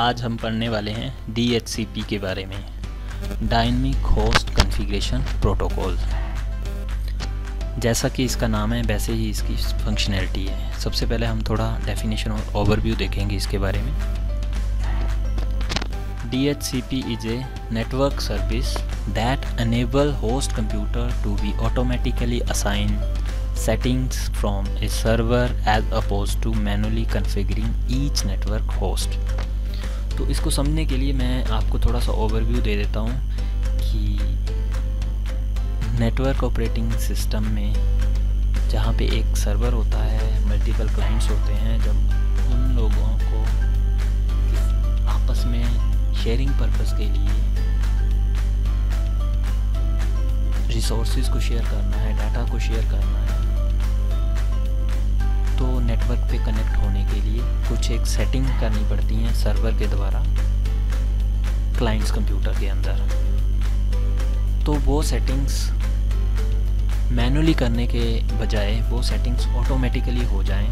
आज हम पढ़ने वाले हैं DHCP के बारे में, डायनेमिक होस्ट कॉन्फ़िगरेशन प्रोटोकॉल। जैसा कि इसका नाम है वैसे ही इसकी फंक्शनैलिटी है। सबसे पहले हम थोड़ा डेफिनेशन और ओवरव्यू देखेंगे इसके बारे में। DHCP is a network service that enable host computer to be automatically assigned settings from a server as opposed to manually configuring each network host। तो इसको समझने के लिए मैं आपको थोड़ा सा ओवरव्यू दे देता हूँ कि नेटवर्क ऑपरेटिंग सिस्टम में जहाँ पे एक सर्वर होता है, मल्टीपल क्लाइंट्स होते हैं, जब उन लोगों को आपस में शेयरिंग पर्पस के लिए रिसोर्सेज को शेयर करना है, डाटा को शेयर करना है, तो नेटवर्क पे कनेक्ट होने के लिए कुछ एक सेटिंग करनी पड़ती हैं सर्वर के द्वारा क्लाइंट्स कंप्यूटर के अंदर। तो वो सेटिंग्स मैनुअली करने के बजाय वो सेटिंग्स ऑटोमेटिकली हो जाएं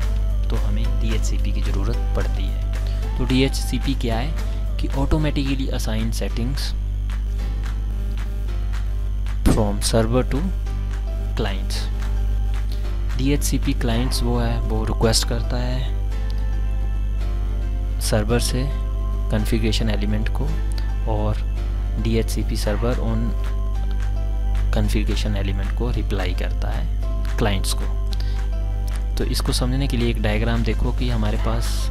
तो हमें DHCP की ज़रूरत पड़ती है। तो DHCP क्या है कि automatically assign settings from server to clients. DHCP clients वो रिक्वेस्ट करता है सर्वर से कॉन्फ़िगरेशन एलिमेंट को, और DHCP सर्वर उन कॉन्फ़िगरेशन एलिमेंट को रिप्लाई करता है क्लाइंट्स को। तो इसको समझने के लिए एक डायग्राम देखो कि हमारे पास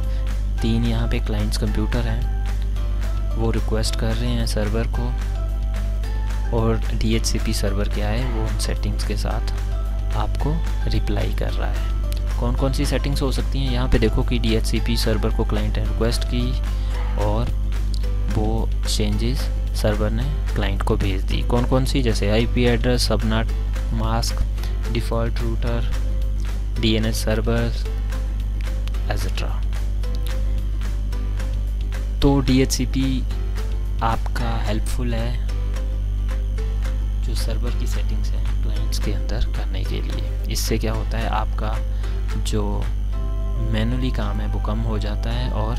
3 यहाँ पे क्लाइंट्स कंप्यूटर हैं, वो रिक्वेस्ट कर रहे हैं सर्वर को, और DHCP सर्वर क्या है वो उन सेटिंग्स के साथ आपको रिप्लाई कर रहा है। कौन कौन सी सेटिंग्स हो सकती हैं यहाँ पे देखो कि DHCP सर्वर को क्लाइंट ने रिक्वेस्ट की और वो चेंजेस सर्वर ने क्लाइंट को भेज दी। कौन कौन सी, जैसे IP address, subnet mask, default router, DNS server etcetera. तो DHCP आपका हेल्पफुल है जो सर्वर की सेटिंग्स हैं क्लाइंट्स के अंदर करने के लिए। इससे क्या होता है, आपका जो मैनुअली काम है वो कम हो जाता है और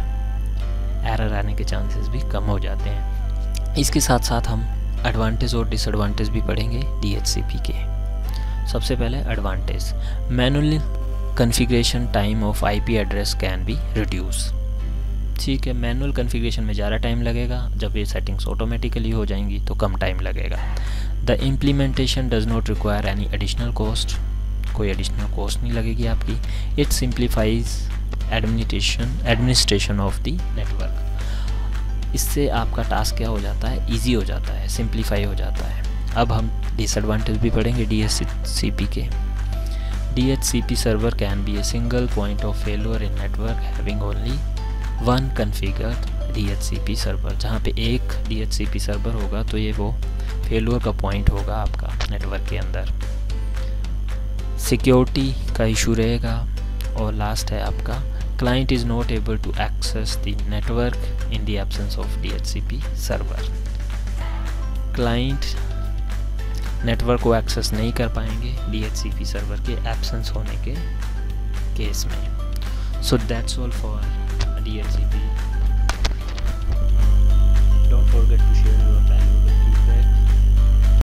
एरर आने के चांसेस भी कम हो जाते हैं। इसके साथ साथ हम एडवांटेज और डिसएडवांटेज भी पढ़ेंगे DHCP के। सबसे पहले advantage, manual configuration time of IP address can be reduce. ठीक है, मैनुअल कॉन्फ़िगरेशन में ज़्यादा टाइम लगेगा, जब ये सेटिंग्स ऑटोमेटिकली हो जाएंगी तो कम टाइम लगेगा। The implementation does not require any additional cost, कोई एडिशनल कॉस्ट नहीं लगेगी आपकी। It simplifies administration of the network. इससे आपका टास्क क्या हो जाता है, ईजी हो जाता है, सिंप्लीफाई हो जाता है। अब हम डिसएडवांटेज भी पढ़ेंगे DHCP के। DHCP server can be a single point of failure in network having only one configured DHCP server. जहाँ पे एक DHCP सर्वर होगा तो ये वो फेलियर का पॉइंट होगा आपका नेटवर्क के अंदर। सिक्योरिटी का इशू रहेगा। और लास्ट है आपका, client is not able to access the network in the absence of DHCP server. Client network को एक्सेस नहीं कर पाएंगे DHCP सर्वर के एब्सेंस होने के केस में। So that's all for DHCP